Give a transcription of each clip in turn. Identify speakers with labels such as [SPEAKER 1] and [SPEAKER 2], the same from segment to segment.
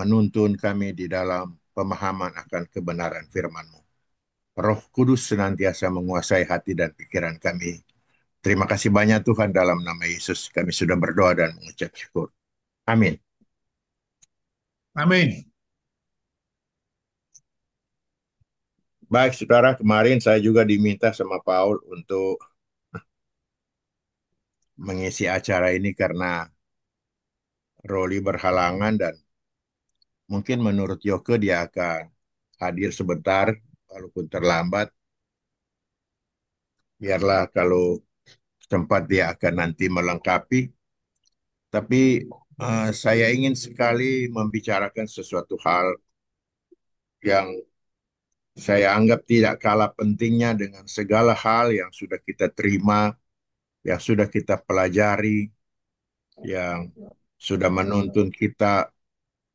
[SPEAKER 1] menuntun kami di dalam pemahaman akan kebenaran firman-Mu. Roh Kudus senantiasa menguasai hati dan pikiran kami. Terima kasih banyak Tuhan, dalam nama Yesus kami sudah berdoa dan mengucap syukur. Amin.
[SPEAKER 2] Amin.
[SPEAKER 1] Baik, saudara, kemarin saya juga diminta sama Paul untuk mengisi acara ini karena Roli berhalangan dan mungkin menurut Yoke dia akan hadir sebentar walaupun terlambat. Biarlah kalau sempat dia akan nanti melengkapi. Tapi saya ingin sekali membicarakan sesuatu hal yang saya anggap tidak kalah pentingnya dengan segala hal yang sudah kita terima, yang sudah kita pelajari, yang sudah menuntun kita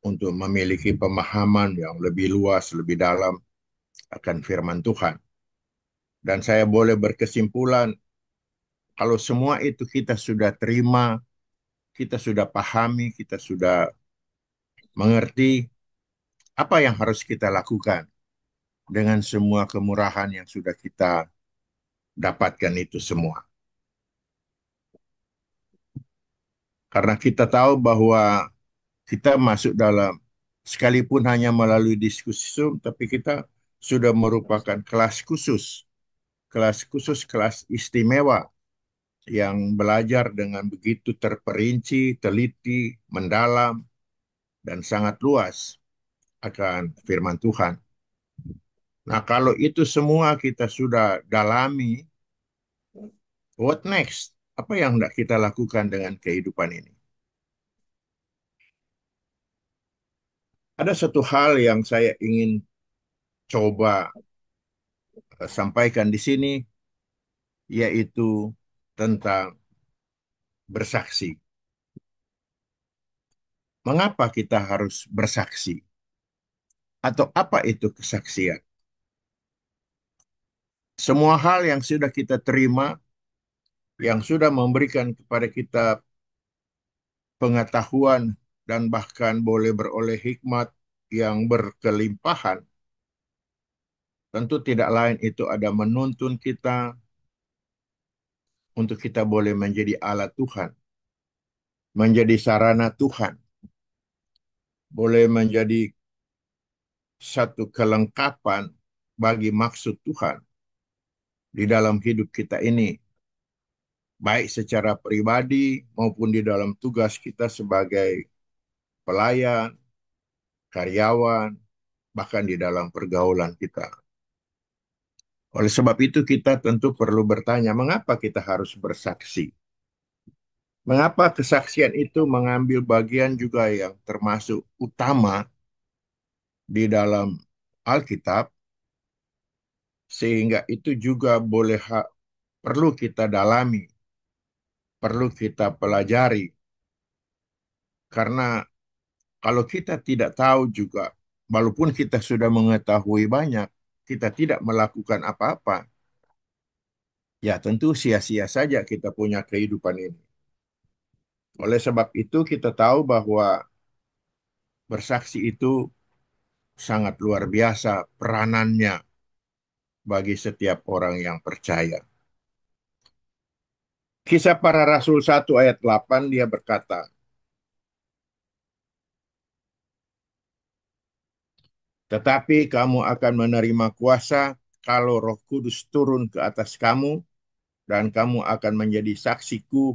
[SPEAKER 1] untuk memiliki pemahaman yang lebih luas, lebih dalam akan firman Tuhan. Dan saya boleh berkesimpulan, kalau semua itu kita sudah terima, kita sudah pahami, kita sudah mengerti, apa yang harus kita lakukan dengan semua kemurahan yang sudah kita dapatkan itu semua. Karena kita tahu bahwa kita masuk dalam, sekalipun hanya melalui diskusi Zoom, tapi kita sudah merupakan kelas khusus, kelas istimewa yang belajar dengan begitu terperinci, teliti, mendalam, dan sangat luas akan firman Tuhan. Nah, kalau itu semua kita sudah dalami, what next? Apa yang hendak kita lakukan dengan kehidupan ini? Ada satu hal yang saya ingin coba sampaikan di sini, yaitu tentang bersaksi. Mengapa kita harus bersaksi? Atau apa itu kesaksian? Semua hal yang sudah kita terima, yang sudah memberikan kepada kita pengetahuan dan bahkan boleh beroleh hikmat yang berkelimpahan, tentu tidak lain itu ada menuntun kita untuk kita boleh menjadi alat Tuhan, menjadi sarana Tuhan, boleh menjadi satu kelengkapan bagi maksud Tuhan di dalam hidup kita ini, baik secara pribadi maupun di dalam tugas kita sebagai pelayan, karyawan, bahkan di dalam pergaulan kita. Oleh sebab itu kita tentu perlu bertanya, mengapa kita harus bersaksi? Mengapa kesaksian itu mengambil bagian juga yang termasuk utama di dalam Alkitab, sehingga itu juga perlu kita dalami, perlu kita pelajari. Karena kalau kita tidak tahu juga, walaupun kita sudah mengetahui banyak, kita tidak melakukan apa-apa, ya tentu sia-sia saja kita punya kehidupan ini. Oleh sebab itu kita tahu bahwa bersaksi itu sangat luar biasa peranannya bagi setiap orang yang percaya. Kisah Para Rasul 1 ayat 8 dia berkata, tetapi kamu akan menerima kuasa kalau Roh Kudus turun ke atas kamu, dan kamu akan menjadi saksiku.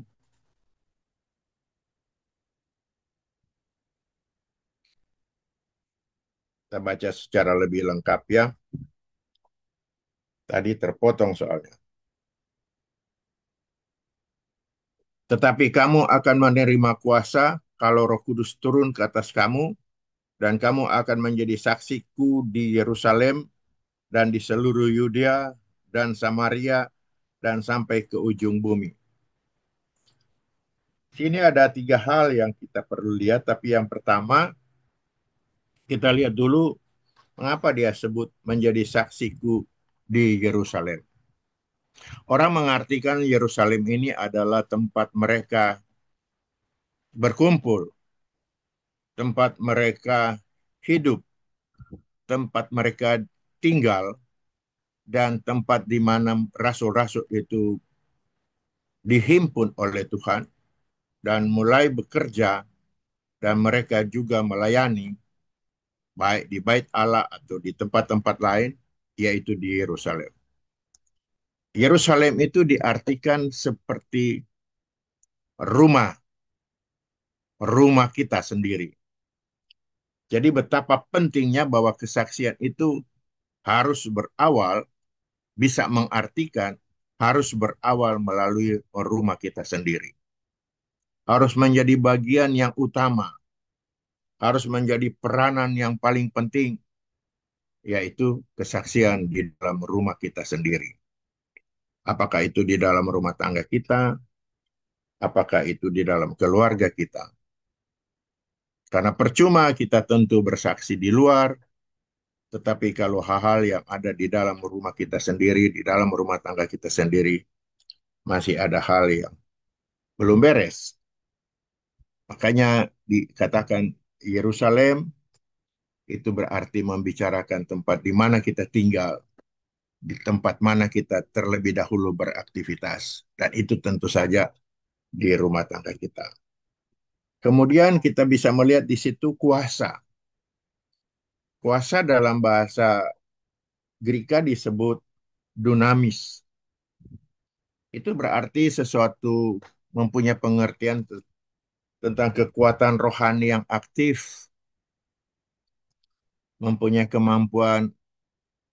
[SPEAKER 1] Kita baca secara lebih lengkap ya. Tadi terpotong soalnya. Tetapi kamu akan menerima kuasa kalau Roh Kudus turun ke atas kamu, dan kamu akan menjadi saksiku di Yerusalem dan di seluruh Yudea dan Samaria dan sampai ke ujung bumi. Sini ada 3 hal yang kita perlu lihat, tapi yang pertama kita lihat dulu mengapa dia sebut menjadi saksiku di Yerusalem. Orang mengartikan Yerusalem ini adalah tempat mereka berkumpul, tempat mereka hidup, tempat mereka tinggal, dan tempat di mana rasul-rasul itu dihimpun oleh Tuhan dan mulai bekerja dan mereka juga melayani baik di Bait Allah atau di tempat-tempat lain, yaitu di Yerusalem. Yerusalem itu diartikan seperti rumah, rumah kita sendiri. Jadi betapa pentingnya bahwa kesaksian itu harus berawal, bisa mengartikan harus berawal melalui rumah kita sendiri. Harus menjadi bagian yang utama, harus menjadi peranan yang paling penting, yaitu kesaksian di dalam rumah kita sendiri. Apakah itu di dalam rumah tangga kita, apakah itu di dalam keluarga kita. Karena percuma kita tentu bersaksi di luar, tetapi kalau hal-hal yang ada di dalam rumah kita sendiri, di dalam rumah tangga kita sendiri, masih ada hal yang belum beres. Makanya dikatakan Yerusalem itu berarti membicarakan tempat di mana kita tinggal, di tempat mana kita terlebih dahulu beraktivitas. Dan itu tentu saja di rumah tangga kita. Kemudian kita bisa melihat di situ kuasa. Kuasa dalam bahasa Greka disebut dunamis. Itu berarti sesuatu mempunyai pengertian tentang kekuatan rohani yang aktif, mempunyai kemampuan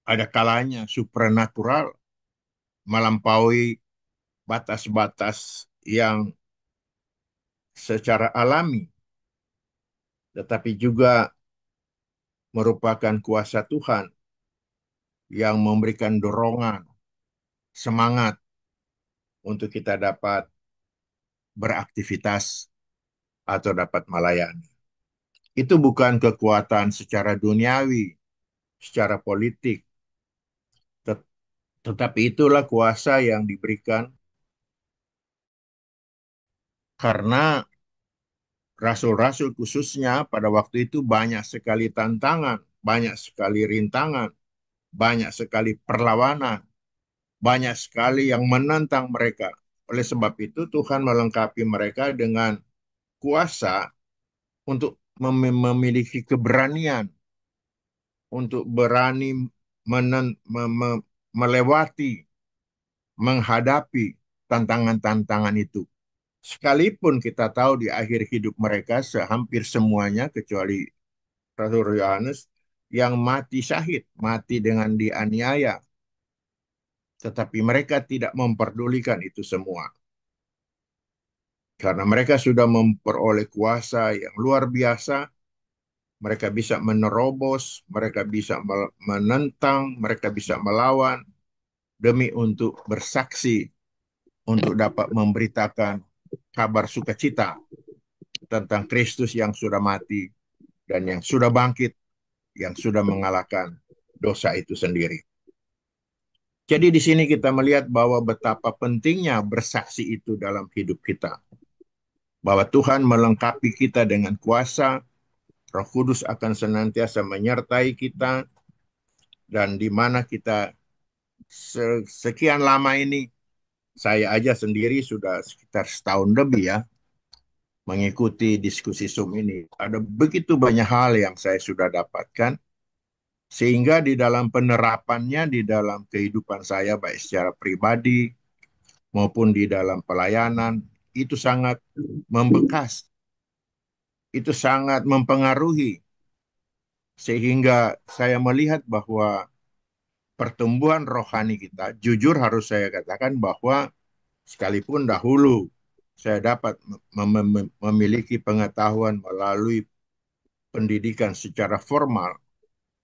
[SPEAKER 1] ada kalanya supranatural, melampaui batas-batas yang secara alami, tetapi juga merupakan kuasa Tuhan yang memberikan dorongan, semangat untuk kita dapat beraktivitas atau dapat melayani. Itu bukan kekuatan secara duniawi, secara politik, tetapi itulah kuasa yang diberikan karena rasul-rasul khususnya pada waktu itu banyak sekali tantangan, banyak sekali rintangan, banyak sekali perlawanan, banyak sekali yang menentang mereka. Oleh sebab itu Tuhan melengkapi mereka dengan kuasa untuk memiliki keberanian, untuk berani melewati, menghadapi tantangan-tantangan itu. Sekalipun kita tahu di akhir hidup mereka hampir semuanya kecuali Rasul Yohanes yang mati syahid, mati dengan dianiaya. Tetapi mereka tidak memperdulikan itu semua. Karena mereka sudah memperoleh kuasa yang luar biasa, mereka bisa menerobos, mereka bisa menentang, mereka bisa melawan demi untuk bersaksi, untuk dapat memberitakan kabar sukacita tentang Kristus yang sudah mati dan yang sudah bangkit, yang sudah mengalahkan dosa itu sendiri. Jadi di sini kita melihat bahwa betapa pentingnya bersaksi itu dalam hidup kita. Bahwa Tuhan melengkapi kita dengan kuasa, Roh Kudus akan senantiasa menyertai kita, dan di mana kita sekian lama ini, saya aja sendiri sudah sekitar setahun lebih ya, mengikuti diskusi Zoom ini. Ada begitu banyak hal yang saya sudah dapatkan, sehingga di dalam penerapannya, di dalam kehidupan saya, baik secara pribadi maupun di dalam pelayanan, itu sangat membekas, itu sangat mempengaruhi, sehingga saya melihat bahwa pertumbuhan rohani kita, jujur harus saya katakan bahwa sekalipun dahulu saya dapat memiliki pengetahuan melalui pendidikan secara formal,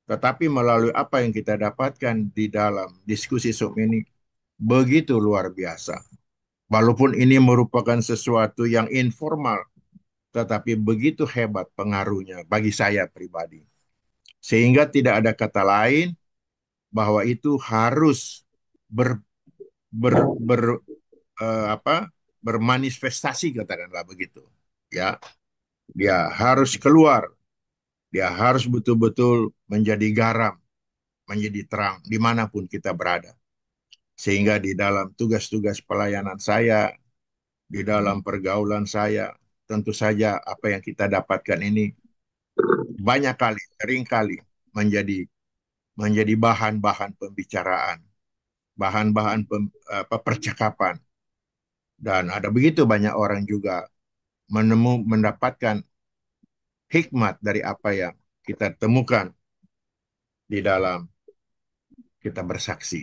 [SPEAKER 1] tetapi melalui apa yang kita dapatkan di dalam diskusi Zoom ini, begitu luar biasa. Walaupun ini merupakan sesuatu yang informal, tetapi begitu hebat pengaruhnya bagi saya pribadi. Sehingga tidak ada kata lain bahwa itu harus ber, ber, ber apa bermanifestasi, katakanlah begitu. Ya, dia harus keluar Dia harus betul-betul menjadi garam, menjadi terang dimanapun kita berada. Sehingga di dalam tugas-tugas pelayanan saya, di dalam pergaulan saya, tentu saja apa yang kita dapatkan ini banyak kali, sering kali menjadi menjadi bahan-bahan pembicaraan, bahan-bahan percakapan. Dan ada begitu banyak orang juga mendapatkan hikmat dari apa yang kita temukan di dalam kita bersaksi.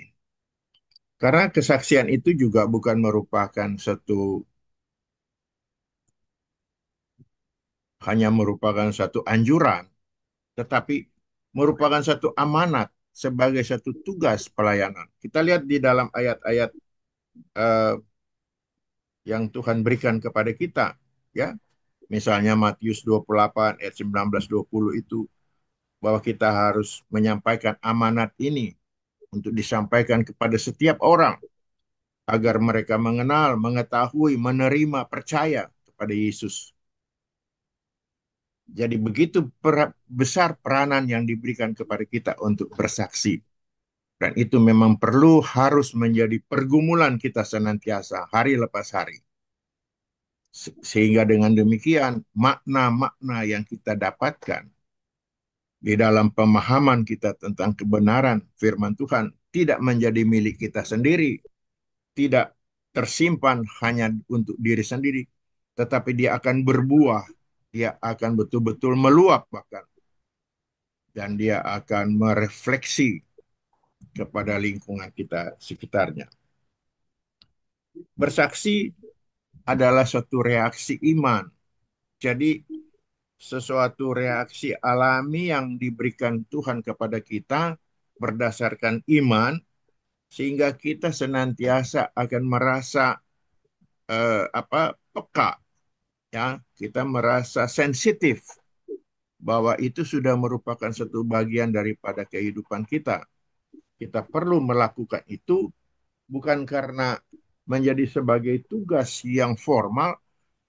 [SPEAKER 1] Karena kesaksian itu juga bukan merupakan hanya merupakan satu anjuran, tetapi merupakan satu amanat sebagai satu tugas pelayanan. Kita lihat di dalam ayat-ayat eh, yang Tuhan berikan kepada kita, ya. Misalnya Matius 28 ayat 19-20 itu bahwa kita harus menyampaikan amanat ini untuk disampaikan kepada setiap orang agar mereka mengenal, mengetahui, menerima, percaya kepada Yesus. Jadi begitu besar peranan yang diberikan kepada kita untuk bersaksi. Dan itu memang perlu harus menjadi pergumulan kita senantiasa, hari lepas hari. Sehingga dengan demikian, makna-makna yang kita dapatkan di dalam pemahaman kita tentang kebenaran firman Tuhan tidak menjadi milik kita sendiri, tidak tersimpan hanya untuk diri sendiri, tetapi dia akan berbuah, dia akan betul-betul meluap bahkan, dan dia akan merefleksi kepada lingkungan kita sekitarnya. Bersaksi adalah suatu reaksi iman. Jadi sesuatu reaksi alami yang diberikan Tuhan kepada kita berdasarkan iman, sehingga kita senantiasa akan merasa peka, ya, kita merasa sensitif bahwa itu sudah merupakan satu bagian daripada kehidupan kita. Kita perlu melakukan itu bukan karena menjadi sebagai tugas yang formal,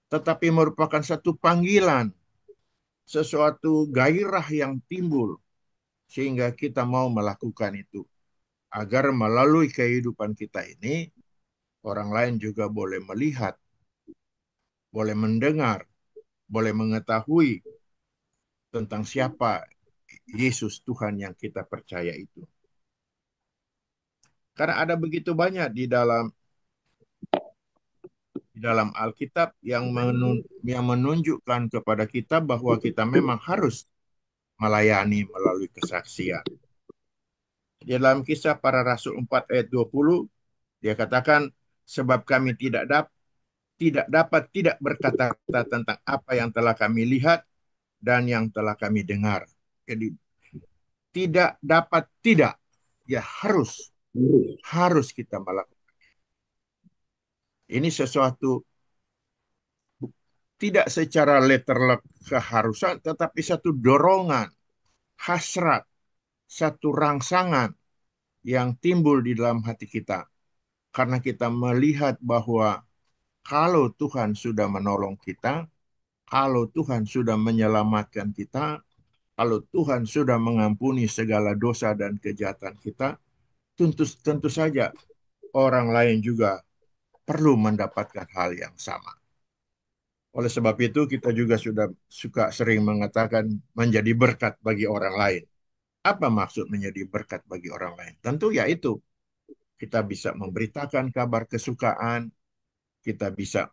[SPEAKER 1] tetapi merupakan satu panggilan, sesuatu gairah yang timbul sehingga kita mau melakukan itu. Agar melalui kehidupan kita ini, orang lain juga boleh melihat, boleh mendengar, boleh mengetahui tentang siapa Yesus Tuhan yang kita percaya itu. Karena ada begitu banyak di dalam Alkitab yang menunjukkan kepada kita bahwa kita memang harus melayani melalui kesaksian. Di dalam Kisah Para Rasul 4 ayat 20, dia katakan, sebab kami tidak dapat tidak berkata-kata tentang apa yang telah kami lihat dan yang telah kami dengar. Jadi tidak dapat tidak, ya harus kita melakukan. Ini sesuatu tidak secara letterlek keharusan, tetapi satu dorongan, hasrat, satu rangsangan yang timbul di dalam hati kita. Karena kita melihat bahwa kalau Tuhan sudah menolong kita, kalau Tuhan sudah menyelamatkan kita, kalau Tuhan sudah mengampuni segala dosa dan kejahatan kita, tentu saja orang lain juga perlu mendapatkan hal yang sama. Oleh sebab itu, kita juga sudah suka sering mengatakan menjadi berkat bagi orang lain. Apa maksud menjadi berkat bagi orang lain? Tentu yaitu kita bisa memberitakan kabar kesukaan, kita bisa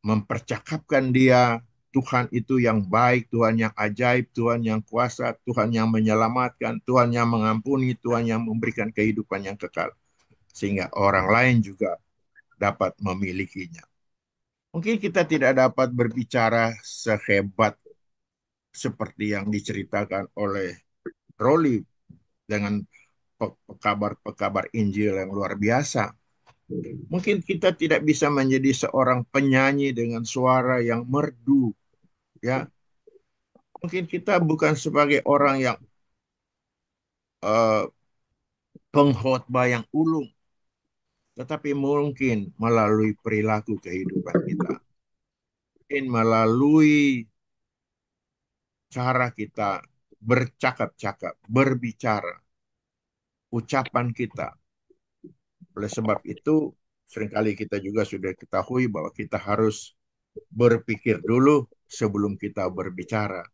[SPEAKER 1] mempercakapkan dia, Tuhan itu yang baik, Tuhan yang ajaib, Tuhan yang kuasa, Tuhan yang menyelamatkan, Tuhan yang mengampuni, Tuhan yang memberikan kehidupan yang kekal. Sehingga orang lain juga dapat memilikinya. Mungkin kita tidak dapat berbicara sehebat seperti yang diceritakan oleh Roli dengan pekabar-pekabar Injil yang luar biasa. Mungkin kita tidak bisa menjadi seorang penyanyi dengan suara yang merdu, ya. Mungkin kita bukan sebagai orang yang uh, pengkhotbah yang ulung, tetapi mungkin melalui perilaku kehidupan kita, mungkin melalui cara kita bercakap-cakap, berbicara, ucapan kita. Oleh sebab itu, seringkali kita juga sudah ketahui bahwa kita harus berpikir dulu sebelum kita berbicara,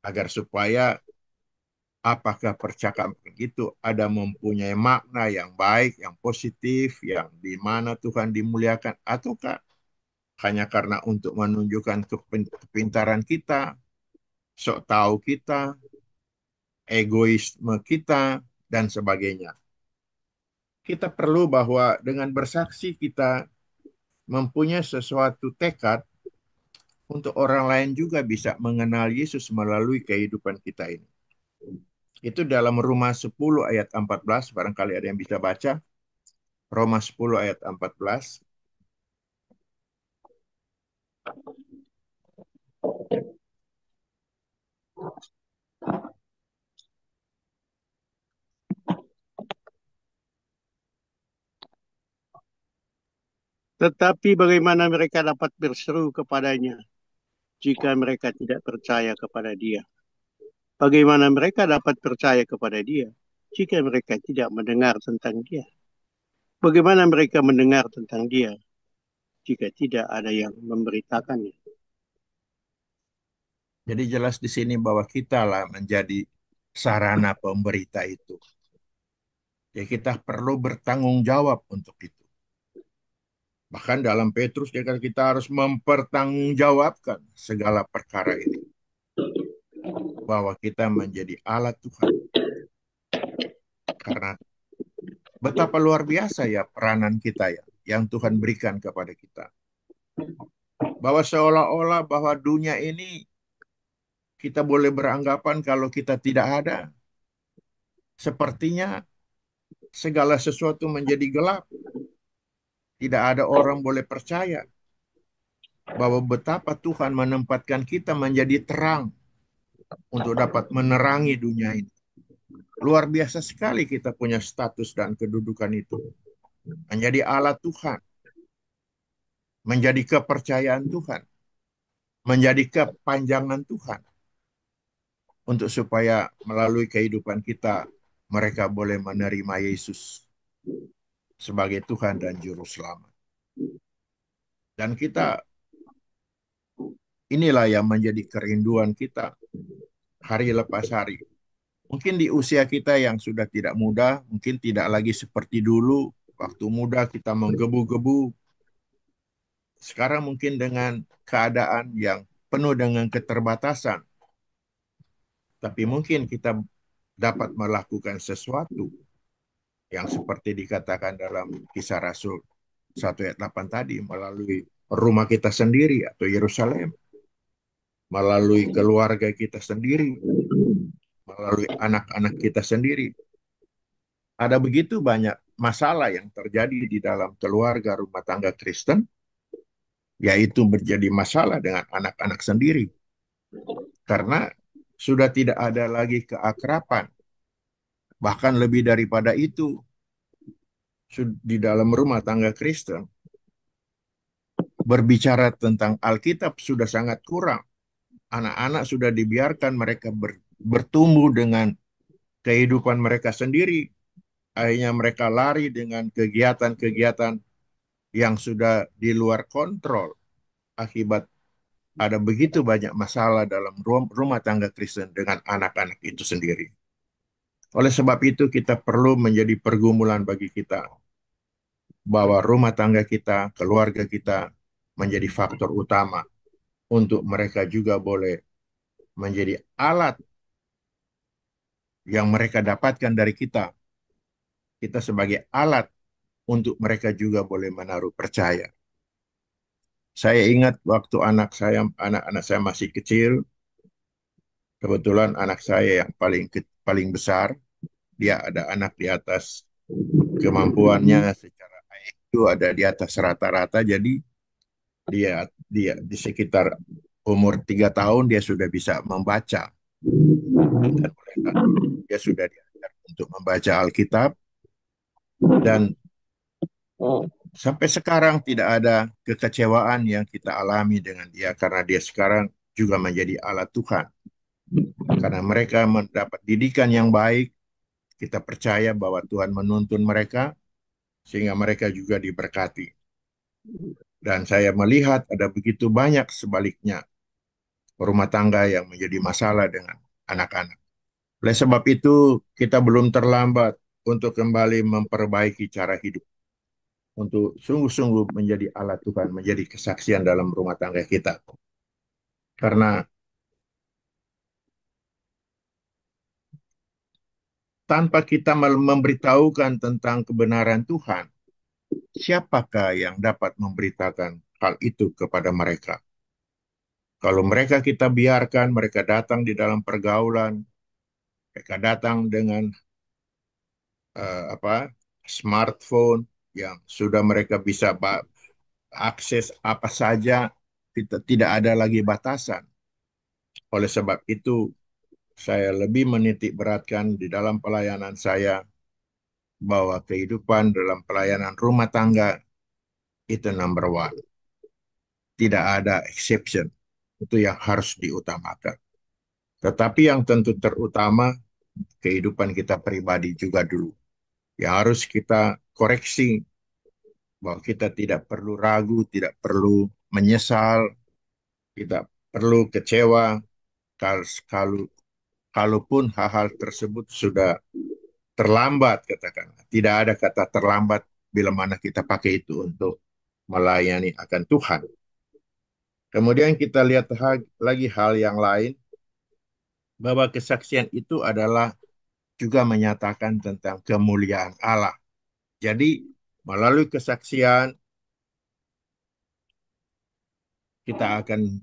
[SPEAKER 1] agar supaya apakah percakapan itu ada mempunyai makna yang baik, yang positif, yang di mana Tuhan dimuliakan, ataukah hanya karena untuk menunjukkan kepintaran kita, sok tahu kita, egoisme kita, dan sebagainya. Kita perlu bahwa dengan bersaksi kita mempunyai sesuatu tekad untuk orang lain juga bisa mengenal Yesus melalui kehidupan kita ini. Itu dalam Roma 10 ayat 14, barangkali ada yang bisa baca. Roma 10 ayat 14.
[SPEAKER 2] Tetapi bagaimana mereka dapat berseru kepadanya jika mereka tidak percaya kepada dia? Bagaimana mereka dapat percaya kepada dia jika mereka tidak mendengar tentang dia? Bagaimana mereka mendengar tentang dia jika tidak ada yang memberitakannya?
[SPEAKER 1] Jadi jelas di sini bahwa kita lah menjadi sarana pemberita itu. Ya kita perlu bertanggung jawab untuk itu. Bahkan dalam Petrus dia kata kita harus mempertanggungjawabkan segala perkara ini. Bahwa kita menjadi alat Tuhan. Karena betapa luar biasa ya peranan kita ya, yang Tuhan berikan kepada kita. Bahwa seolah-olah bahwa dunia ini kita boleh beranggapan kalau kita tidak ada. Sepertinya segala sesuatu menjadi gelap. Tidak ada orang boleh percaya bahwa betapa Tuhan menempatkan kita menjadi terang untuk dapat menerangi dunia ini. Luar biasa sekali kita punya status dan kedudukan itu. Menjadi alat Tuhan, menjadi kepercayaan Tuhan, menjadi kepanjangan Tuhan. Untuk supaya melalui kehidupan kita, mereka boleh menerima Yesus sebagai Tuhan dan Juru Selamat. Dan kita, inilah yang menjadi kerinduan kita hari lepas hari. Mungkin di usia kita yang sudah tidak muda, mungkin tidak lagi seperti dulu. Waktu muda kita menggebu-gebu. Sekarang mungkin dengan keadaan yang penuh dengan keterbatasan. Tapi mungkin kita dapat melakukan sesuatu yang seperti dikatakan dalam Kisah Rasul 1 ayat 8 tadi, melalui rumah kita sendiri atau Yerusalem, melalui keluarga kita sendiri, melalui anak-anak kita sendiri. Ada begitu banyak masalah yang terjadi di dalam keluarga rumah tangga Kristen, yaitu menjadi masalah dengan anak-anak sendiri. Karena sudah tidak ada lagi keakraban. Bahkan lebih daripada itu, di dalam rumah tangga Kristen, berbicara tentang Alkitab sudah sangat kurang. Anak-anak sudah dibiarkan mereka bertumbuh dengan kehidupan mereka sendiri. Akhirnya mereka lari dengan kegiatan-kegiatan yang sudah di luar kontrol akibat ada begitu banyak masalah dalam rumah tangga Kristen dengan anak-anak itu sendiri. Oleh sebab itu kita perlu menjadi pergumulan bagi kita bahwa rumah tangga kita, keluarga kita menjadi faktor utama untuk mereka juga boleh menjadi alat yang mereka dapatkan dari kita. Kita sebagai alat untuk mereka juga boleh menaruh percaya. Saya ingat waktu anak-anak saya masih kecil, kebetulan anak saya yang paling besar, dia ada anak di atas kemampuannya secara IQ ada di atas rata-rata, jadi dia dia di sekitar umur 3 tahun dia sudah bisa membaca dan dia sudah diajar untuk membaca Alkitab dan sampai sekarang tidak ada kekecewaan yang kita alami dengan dia karena dia sekarang juga menjadi alat Tuhan Karena mereka mendapat didikan yang baik, kita percaya bahwa Tuhan menuntun mereka, sehingga mereka juga diberkati. Dan saya melihat ada begitu banyak sebaliknya rumah tangga yang menjadi masalah dengan anak-anak. Oleh sebab itu, kita belum terlambat untuk kembali memperbaiki cara hidup, untuk sungguh-sungguh menjadi alat Tuhan, menjadi kesaksian dalam rumah tangga kita. Karena tanpa kita memberitahukan tentang kebenaran Tuhan, siapakah yang dapat memberitakan hal itu kepada mereka? Kalau mereka kita biarkan, mereka datang di dalam pergaulan, mereka datang dengan apa smartphone yang sudah mereka bisa akses apa saja, kita tidak ada lagi batasan. Oleh sebab itu, saya lebih menitik beratkan di dalam pelayanan saya bahwa kehidupan dalam pelayanan rumah tangga itu number one. Tidak ada exception. Itu yang harus diutamakan. Tetapi yang tentu terutama, kehidupan kita pribadi juga dulu. Yang harus kita koreksi, bahwa kita tidak perlu ragu, tidak perlu menyesal, tidak perlu kecewa, kalau kalaupun hal-hal tersebut sudah terlambat, katakan. Tidak ada kata terlambat bila mana kita pakai itu untuk melayani akan Tuhan. Kemudian kita lihat lagi hal yang lain, bahwa kesaksian itu adalah juga menyatakan tentang kemuliaan Allah. Jadi, melalui kesaksian, kita akan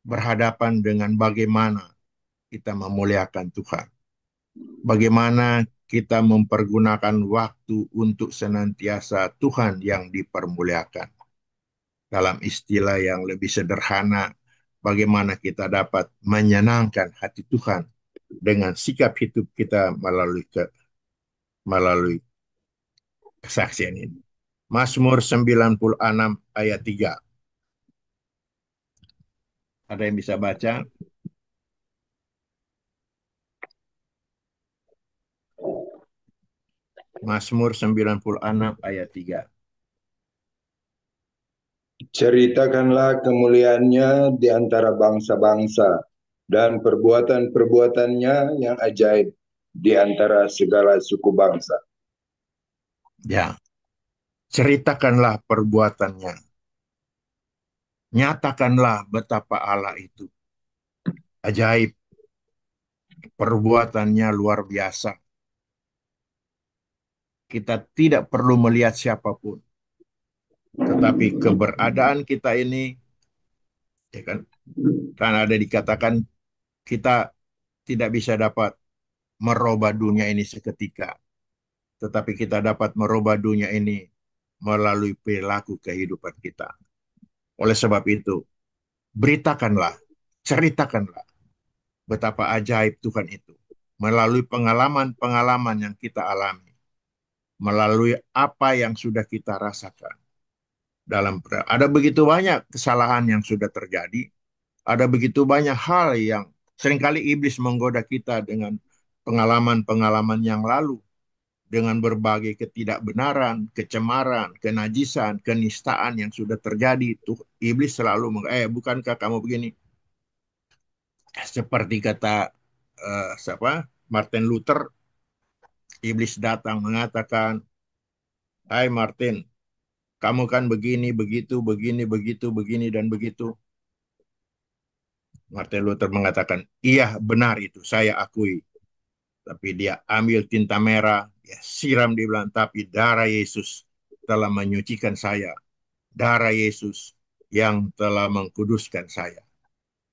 [SPEAKER 1] berhadapan dengan bagaimana kita memuliakan Tuhan. Bagaimana kita mempergunakan waktu untuk senantiasa Tuhan yang dipermuliakan. Dalam istilah yang lebih sederhana, bagaimana kita dapat menyenangkan hati Tuhan dengan sikap hidup kita melalui kesaksian ini. Mazmur 96 ayat 3. Ada yang bisa baca? Mazmur 96 ayat 3.
[SPEAKER 3] Ceritakanlah kemuliaannya di antara bangsa-bangsa dan perbuatan-perbuatannya yang ajaib di antara segala suku bangsa.
[SPEAKER 1] Ya, ceritakanlah perbuatannya. Nyatakanlah betapa Allah itu ajaib. Perbuatannya luar biasa. Kita tidak perlu melihat siapapun. Tetapi keberadaan kita ini, ya kan ada dikatakan kita tidak bisa dapat merubah dunia ini seketika. Tetapi kita dapat merubah dunia ini melalui perilaku kehidupan kita. Oleh sebab itu, beritakanlah, ceritakanlah betapa ajaib Tuhan itu. Melalui pengalaman-pengalaman yang kita alami. Melalui apa yang sudah kita rasakan. Ada begitu banyak kesalahan yang sudah terjadi. Ada begitu banyak hal yang seringkali iblis menggoda kita dengan pengalaman-pengalaman yang lalu. Dengan berbagai ketidakbenaran, kecemaran, kenajisan, kenistaan yang sudah terjadi. Tuh, iblis selalu bukankah kamu begini? Seperti kata siapa? Martin Luther, iblis datang mengatakan, "Hai Martin, kamu kan begini, begitu, begini, begitu, begini, dan begitu." Martin Luther mengatakan, "Iya, benar itu, saya akui." Tapi dia ambil tinta merah, ya siram di bulan, tapi darah Yesus telah menyucikan saya. Darah Yesus yang telah mengkuduskan saya.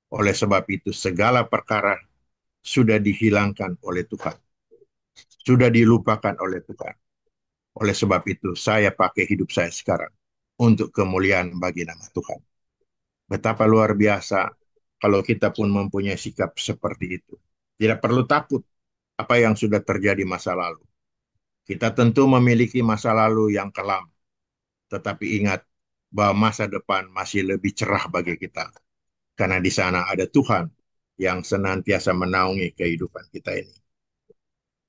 [SPEAKER 1] Oleh sebab itu, segala perkara sudah dihilangkan oleh Tuhan. Sudah dilupakan oleh Tuhan. Oleh sebab itu, saya pakai hidup saya sekarang untuk kemuliaan bagi nama Tuhan. Betapa luar biasa kalau kita pun mempunyai sikap seperti itu. Tidak perlu takut apa yang sudah terjadi masa lalu. Kita tentu memiliki masa lalu yang kelam. Tetapi ingat bahwa masa depan masih lebih cerah bagi kita. Karena di sana ada Tuhan yang senantiasa menaungi kehidupan kita ini.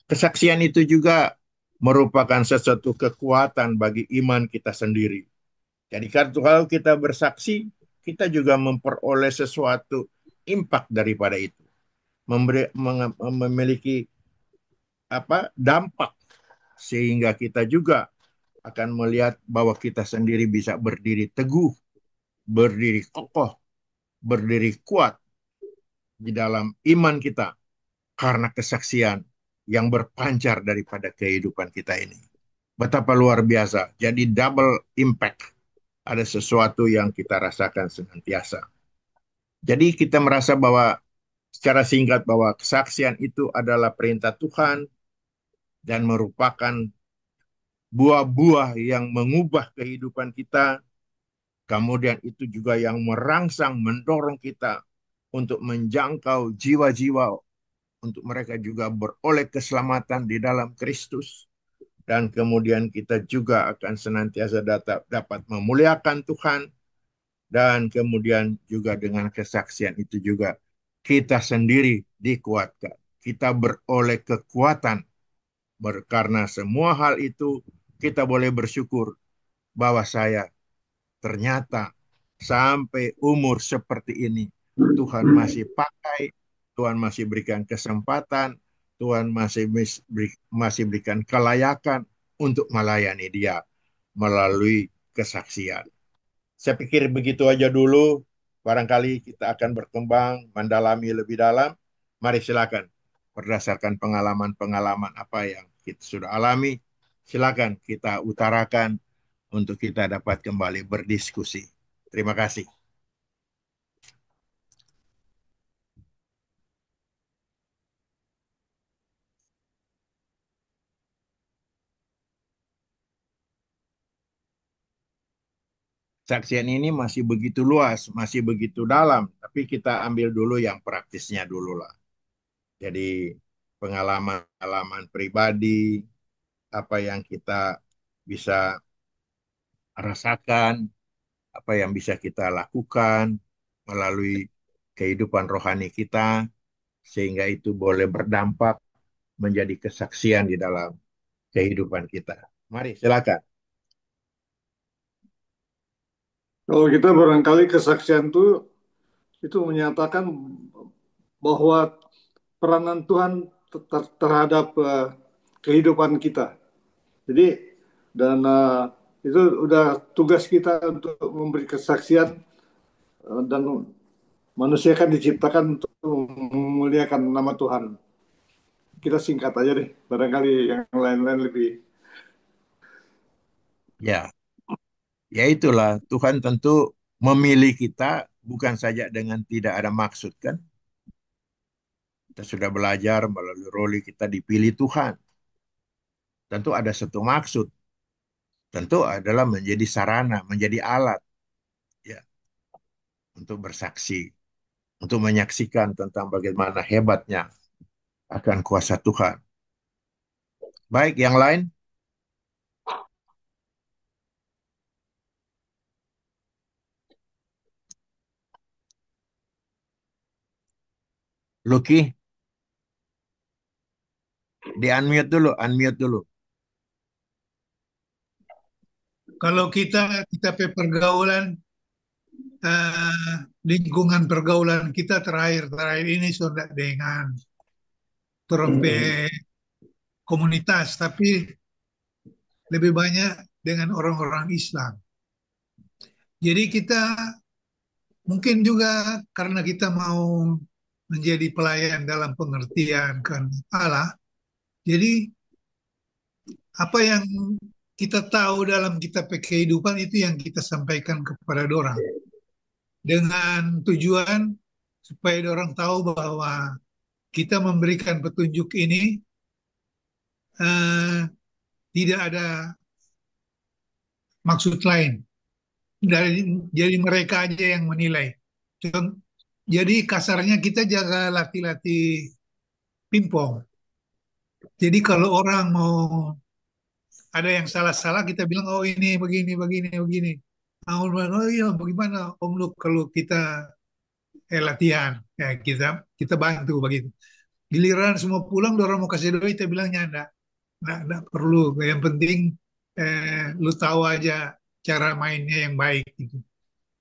[SPEAKER 1] Kesaksian itu juga merupakan sesuatu kekuatan bagi iman kita sendiri. Jadi kalau kita bersaksi, kita juga memperoleh sesuatu impact daripada itu, memiliki dampak, sehingga kita juga akan melihat bahwa kita sendiri bisa berdiri teguh, berdiri kokoh, berdiri kuat di dalam iman kita karena kesaksian yang berpancar daripada kehidupan kita ini. Betapa luar biasa. Jadi double impact. Ada sesuatu yang kita rasakan senantiasa. Jadi kita merasa bahwa secara singkat bahwa kesaksian itu adalah perintah Tuhan dan merupakan buah-buah yang mengubah kehidupan kita. Kemudian itu juga yang merangsang, mendorong kita untuk menjangkau jiwa-jiwa, untuk mereka juga beroleh keselamatan di dalam Kristus. Dan kemudian kita juga akan senantiasa dapat memuliakan Tuhan. Dan kemudian juga dengan kesaksian itu juga kita sendiri dikuatkan. Kita beroleh kekuatan. Karena semua hal itu kita boleh bersyukur bahwa saya ternyata sampai umur seperti ini Tuhan masih pakai, Tuhan masih berikan kesempatan, Tuhan masih berikan kelayakan untuk melayani Dia melalui kesaksian. Saya pikir begitu aja dulu. Barangkali kita akan berkembang, mendalami lebih dalam. Mari silakan. Berdasarkan pengalaman-pengalaman apa yang kita sudah alami, silakan kita utarakan untuk kita dapat kembali berdiskusi. Terima kasih. Saksian ini masih begitu luas, masih begitu dalam, tapi kita ambil dulu yang praktisnya dulu lah. Jadi pengalaman-pengalaman pribadi, apa yang kita bisa rasakan, apa yang bisa kita lakukan melalui kehidupan rohani kita, sehingga itu boleh berdampak menjadi kesaksian di dalam kehidupan kita. Mari, silakan.
[SPEAKER 4] Kalau kita barangkali kesaksian itu menyatakan bahwa peranan Tuhan terhadap kehidupan kita. Jadi dan itu udah tugas kita untuk memberi kesaksian dan manusia kan diciptakan untuk memuliakan nama Tuhan. Kita singkat aja deh, barangkali yang lain-lain lebih.
[SPEAKER 1] Ya, ya itulah Tuhan tentu memilih kita bukan saja dengan tidak ada maksud kan. Kita sudah belajar melalui roli kita dipilih Tuhan. Tentu ada satu maksud. Tentu adalah menjadi sarana, menjadi alat ya untuk bersaksi, untuk menyaksikan tentang bagaimana hebatnya akan kuasa Tuhan. Baik, yang lain? Lucky, di unmute dulu, unmute dulu.
[SPEAKER 5] Kalau kita pergaulan lingkungan pergaulan kita terakhir ini sudah dengan komunitas, tapi lebih banyak dengan orang-orang Islam. Jadi kita mungkin juga karena kita mau menjadi pelayan dalam pengertian kan Allah, jadi apa yang kita tahu dalam kitab kehidupan itu yang kita sampaikan kepada orang dengan tujuan supaya orang tahu bahwa kita memberikan petunjuk ini eh, tidak ada maksud lain. Jadi mereka aja yang menilai. Jadi kasarnya kita jaga latih-latih pingpong. Jadi kalau orang mau ada yang salah-salah kita bilang oh ini begini begini begini. Nah, orang bilang, oh iya bagaimana Om Luk kalau kita latihan. Ya, kita bantu begitu. Giliran semua pulang, orang mau kasih duit, kita bilangnya enggak perlu. Yang penting lu tahu aja cara mainnya yang baik gitu.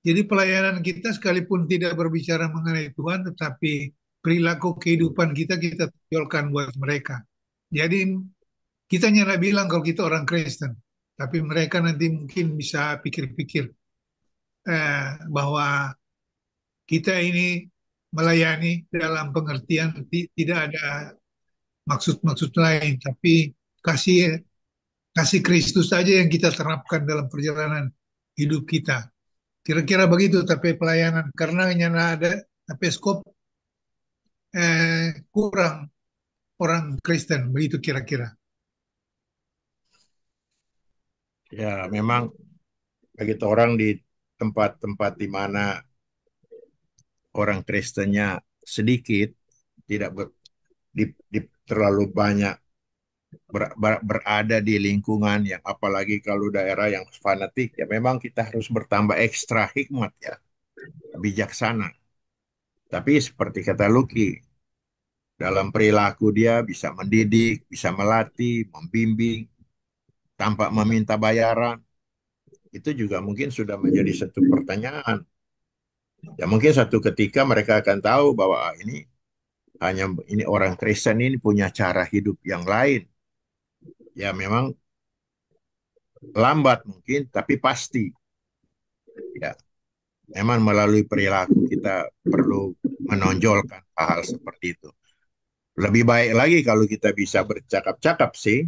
[SPEAKER 5] Jadi pelayanan kita sekalipun tidak berbicara mengenai Tuhan, tetapi perilaku kehidupan kita tonjolkan buat mereka. Jadi kita nyala bilang kalau kita orang Kristen, tapi mereka nanti mungkin bisa pikir-pikir bahwa kita ini melayani dalam pengertian tidak ada maksud-maksud lain, tapi kasih kasih Kristus saja yang kita terapkan dalam perjalanan hidup kita. Kira-kira begitu, tapi pelayanan karena nyana ada tapi skop kurang orang Kristen, begitu kira-kira.
[SPEAKER 1] Ya, memang begitu orang di tempat-tempat di mana orang Kristennya sedikit, tidak terlalu banyak berada di lingkungan yang apalagi kalau daerah yang fanatik, ya memang kita harus bertambah ekstra hikmat ya, bijaksana. Tapi seperti kata Lucky, dalam perilaku dia bisa mendidik, bisa melatih, membimbing, tanpa meminta bayaran. Itu juga mungkin sudah menjadi satu pertanyaan. Ya mungkin satu ketika mereka akan tahu bahwa ini orang Kristen ini punya cara hidup yang lain. Ya memang lambat mungkin, tapi pasti. Ya, memang melalui perilaku kita perlu menonjolkan hal-hal seperti itu. Lebih baik lagi kalau kita bisa bercakap-cakap sih,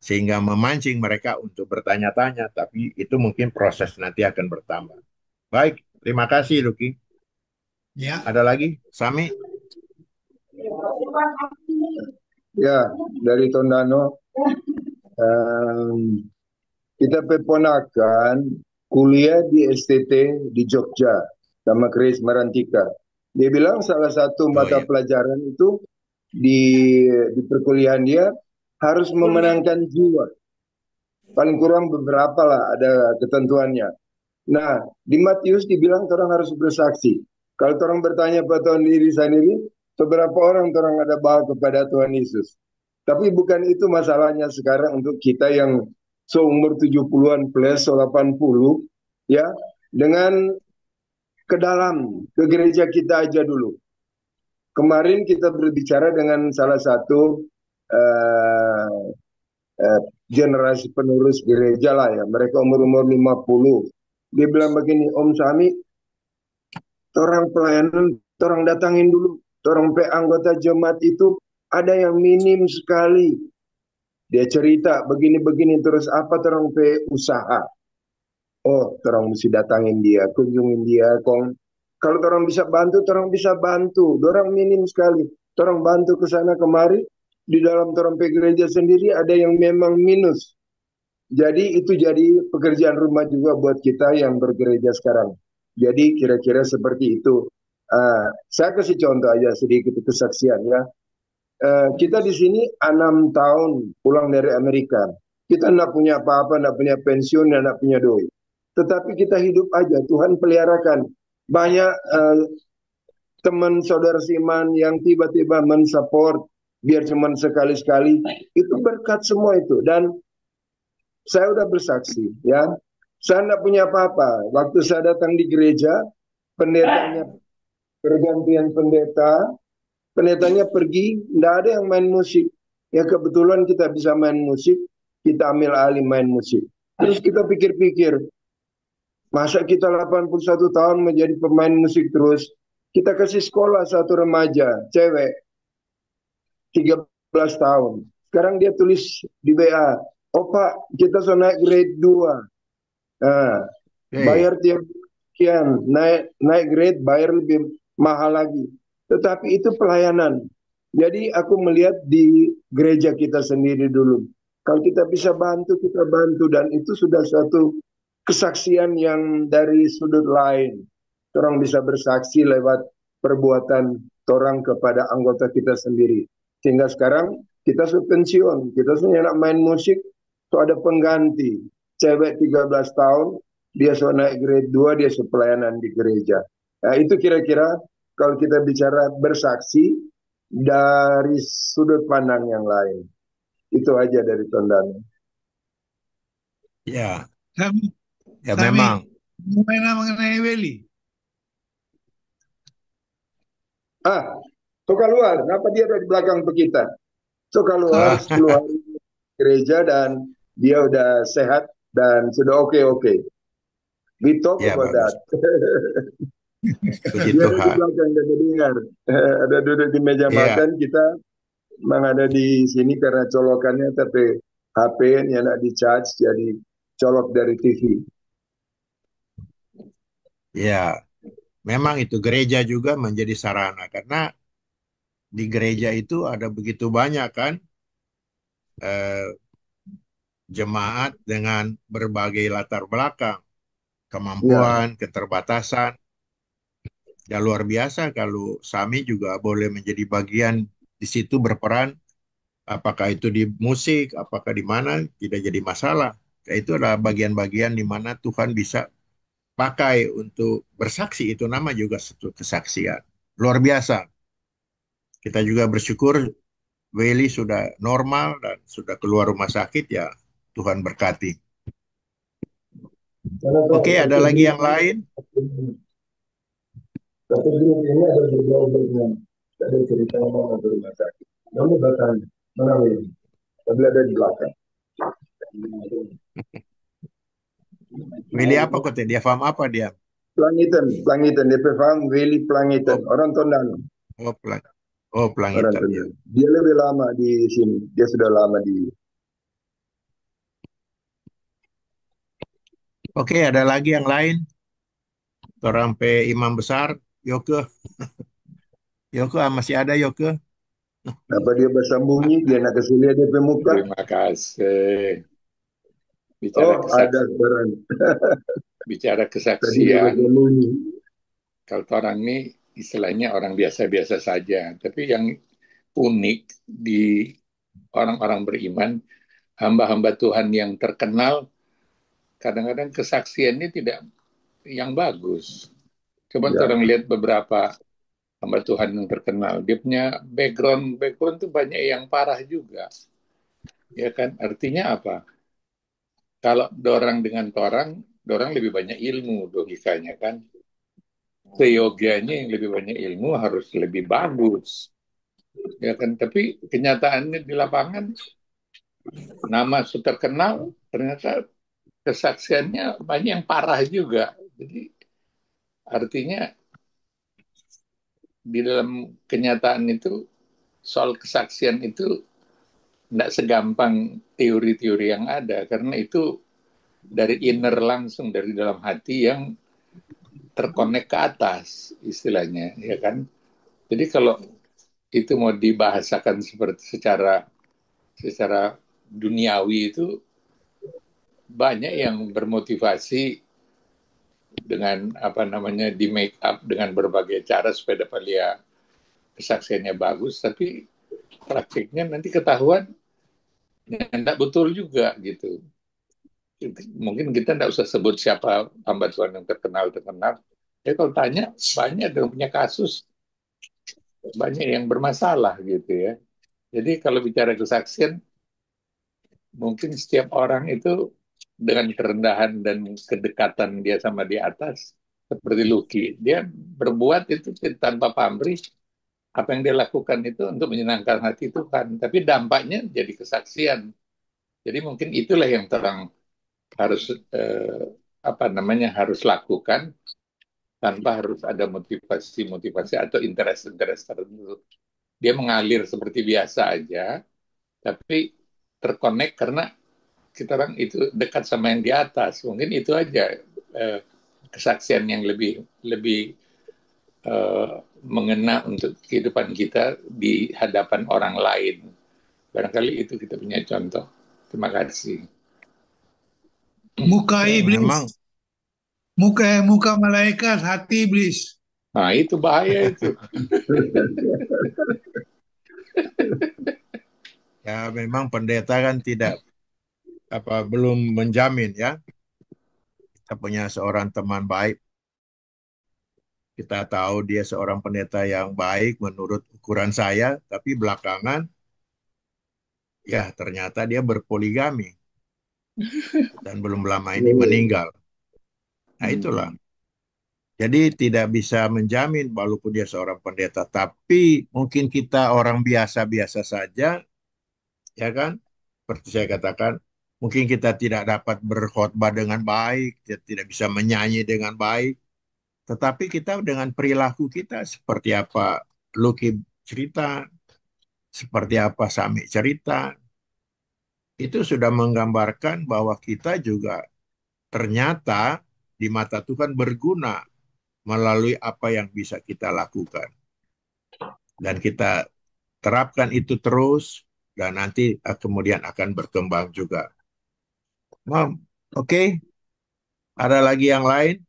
[SPEAKER 1] sehingga memancing mereka untuk bertanya-tanya, tapi itu mungkin proses nanti akan bertambah. Baik, terima kasih Luki.
[SPEAKER 5] Ya,
[SPEAKER 1] Ada lagi, Sami?
[SPEAKER 3] Ya, dari Tondano, kita peponakan kuliah di STT di Jogja sama Chris Marantika. Dia bilang salah satu mata
[SPEAKER 1] iya.
[SPEAKER 3] pelajaran itu di perkuliahan dia harus memenangkan jiwa. Paling kurang beberapa lah ada ketentuannya. Nah, di Matius dibilang orang harus bersaksi. Kalau orang bertanya pada diri sendiri, seberapa orang orang ada bawa kepada Tuhan Yesus. Tapi bukan itu masalahnya sekarang untuk kita yang seumur 70-an plus 80, ya, dengan ke dalam, ke gereja kita aja dulu. Kemarin kita berbicara dengan salah satu uh, generasi penerus gereja lah ya, mereka umur-umur 50. Dia bilang begini, Om Sami, orang pelayanan, orang datangin dulu. Orang anggota jemaat itu ada yang minim sekali. Dia cerita begini-begini terus apa orang usaha. Oh, orang mesti datangin dia, kunjungin dia. Kalau orang bisa bantu, orang bisa bantu. Orang minim sekali. Orang bantu ke sana kemari. Di dalam orang gereja sendiri ada yang memang minus. Jadi itu jadi pekerjaan rumah juga buat kita yang bergereja sekarang. Jadi kira-kira seperti itu. Saya kasih contoh aja sedikit kesaksian ya. Kita di sini 6 tahun pulang dari Amerika. Kita tidak punya apa-apa, tidak punya pensiun, tidak punya duit. Tetapi kita hidup aja. Tuhan peliharakan. Banyak teman saudara Siman yang tiba-tiba mensupport biar cuma sekali-sekali. Itu berkat semua itu. Dan saya udah bersaksi ya. Saya tidak punya apa-apa. Waktu saya datang di gereja, pendetanya pergantian pendetanya pergi, tidak ada yang main musik. Ya kebetulan kita bisa main musik, kita ambil alih main musik. Terus kita pikir-pikir, masa kita 81 tahun menjadi pemain musik terus? Kita kasih sekolah satu remaja, cewek, 13 tahun. Sekarang dia tulis di WA, oh Pak, kita sudah naik grade 2. Nah, bayar tiap sekian, naik grade, bayar lebih mahal lagi. Tetapi itu pelayanan. Jadi aku melihat di gereja kita sendiri dulu. Kalau kita bisa bantu, kita bantu. Dan itu sudah suatu kesaksian yang dari sudut lain. Orang bisa bersaksi lewat perbuatan orang kepada anggota kita sendiri. Sehingga sekarang kita sudah pensiun. Kita sudah nak main musik, so ada pengganti. Cewek 13 tahun, dia sudah naik grade 2, dia pelayanan di gereja. Nah, itu kira-kira kalau kita bicara bersaksi dari sudut pandang yang lain. Itu aja dari Tondano.
[SPEAKER 1] Ya,
[SPEAKER 5] Sami,
[SPEAKER 1] ya
[SPEAKER 5] Sami,
[SPEAKER 1] memang.
[SPEAKER 5] mengenai Willy.
[SPEAKER 3] So keluar. Kenapa dia ada di belakang kita? So keluar 10 hari gereja dan dia udah sehat dan sudah oke. We talk
[SPEAKER 1] Ya,
[SPEAKER 3] about that.
[SPEAKER 1] bagus. Puji
[SPEAKER 3] Dia ada di
[SPEAKER 1] Tuhan.
[SPEAKER 3] belakang dan dengar. Ada duduk di meja
[SPEAKER 1] Iya,
[SPEAKER 3] makan, kita memang ada di sini karena colokannya, tapi HP-nya nak di charge jadi colok dari TV.
[SPEAKER 1] ya. Memang itu gereja juga menjadi sarana karena di gereja itu ada begitu banyak kan eh, jemaat dengan berbagai latar belakang,
[SPEAKER 3] Ya,
[SPEAKER 1] kemampuan, keterbatasan. Ya luar biasa kalau Sami juga boleh menjadi bagian di situ berperan, apakah itu di musik, apakah di mana, tidak jadi masalah. Ya, itu adalah bagian-bagian di mana Tuhan bisa pakai untuk bersaksi, itu nama juga satu kesaksian. Luar biasa. Kita juga bersyukur Willy sudah normal dan sudah keluar rumah sakit ya Tuhan berkati.
[SPEAKER 3] karena
[SPEAKER 1] Oke, ada lagi yang lain?
[SPEAKER 3] satu grup ini ada berbeda-beda. Ada cerita mama di rumah sakit. Kamu datang, mana ini? Tapi ada di belakang.
[SPEAKER 1] Willy apa kok dia paham apa dia?
[SPEAKER 3] Plangitan. DP paham Willy Plangitan.
[SPEAKER 1] Oh,
[SPEAKER 3] Orang Tondano.
[SPEAKER 1] oh, pelang, oh
[SPEAKER 3] Orang
[SPEAKER 1] pelangitan ya.
[SPEAKER 3] Tondano. Dia lebih lama di sini. Dia sudah lama di.
[SPEAKER 1] Oke, ada lagi yang lain? Orang imam besar, Yoke. Yoke masih ada Yoke?
[SPEAKER 3] Apa dia bersembunyi? Dia nak kasih lihat DP muka.
[SPEAKER 6] Terima kasih.
[SPEAKER 3] Oh, ada sekarang.
[SPEAKER 6] Bicara
[SPEAKER 3] Tadi dia
[SPEAKER 6] kesaksian,
[SPEAKER 3] bersembunyi.
[SPEAKER 6] kalau orang ini istilahnya orang biasa-biasa saja. Tapi yang unik di orang-orang beriman, hamba-hamba Tuhan yang terkenal, kadang-kadang kesaksiannya tidak yang bagus. Coba
[SPEAKER 3] Ya.
[SPEAKER 6] orang lihat beberapa hamba Tuhan yang terkenal, dia punya background tuh banyak yang parah juga. Ya kan? Artinya apa? Kalau dorang dengan dorang lebih banyak ilmu logikanya kan. Seyogianya yang lebih banyak ilmu harus lebih bagus. Ya kan? Tapi kenyataannya di lapangan, nama terkenal, ternyata kesaksiannya banyak yang parah juga. Jadi artinya di dalam kenyataan itu, soal kesaksian itu tidak segampang teori-teori yang ada. Karena itu dari inner langsung, dari dalam hati yang terkonek ke atas istilahnya, ya kan? Jadi kalau itu mau dibahasakan secara duniawi itu banyak yang bermotivasi dengan di make up dengan berbagai cara supaya dapat lihat kesaksiannya bagus, tapi praktiknya nanti ketahuan tidak betul juga gitu. Mungkin kita tidak usah sebut siapa hamba Tuhan yang terkenal. Ya kalau tanya banyak yang punya kasus, banyak yang bermasalah gitu ya. Jadi kalau bicara kesaksian, mungkin setiap orang itu dengan kerendahan dan kedekatan dia sama di atas, seperti Lucky, dia berbuat itu tanpa pamrih. Apa yang dia lakukan itu untuk menyenangkan hati Tuhan, tapi dampaknya jadi kesaksian. Jadi mungkin itulah yang terang harus harus lakukan tanpa harus ada motivasi atau interest tertentu. Dia mengalir seperti biasa aja, tapi terkonek karena kita orang itu dekat sama yang di atas. Mungkin itu aja kesaksian yang lebih mengena untuk kehidupan kita di hadapan orang lain. Barangkali itu kita punya contoh. Terima kasih.
[SPEAKER 5] Muka iblis,
[SPEAKER 1] Memang
[SPEAKER 5] muka malaikat, hati iblis.
[SPEAKER 6] Nah, itu bahaya itu.
[SPEAKER 1] ya memang pendeta kan tidak belum menjamin ya. Kita punya seorang teman baik Kita tahu dia seorang pendeta yang baik menurut ukuran saya, tapi belakangan ya ternyata dia berpoligami dan belum lama ini meninggal. Nah itulah. Jadi tidak bisa menjamin walaupun dia seorang pendeta, tapi mungkin kita orang biasa-biasa saja, ya kan? Seperti saya katakan, mungkin kita tidak dapat berkhotbah dengan baik, tidak bisa menyanyi dengan baik, tetapi kita dengan perilaku kita seperti apa Luki cerita, seperti apa Sami cerita, itu sudah menggambarkan bahwa kita juga ternyata di mata Tuhan berguna melalui apa yang bisa kita lakukan. Dan kita terapkan itu terus, dan nanti kemudian akan berkembang juga. Oke. Ada lagi yang lain?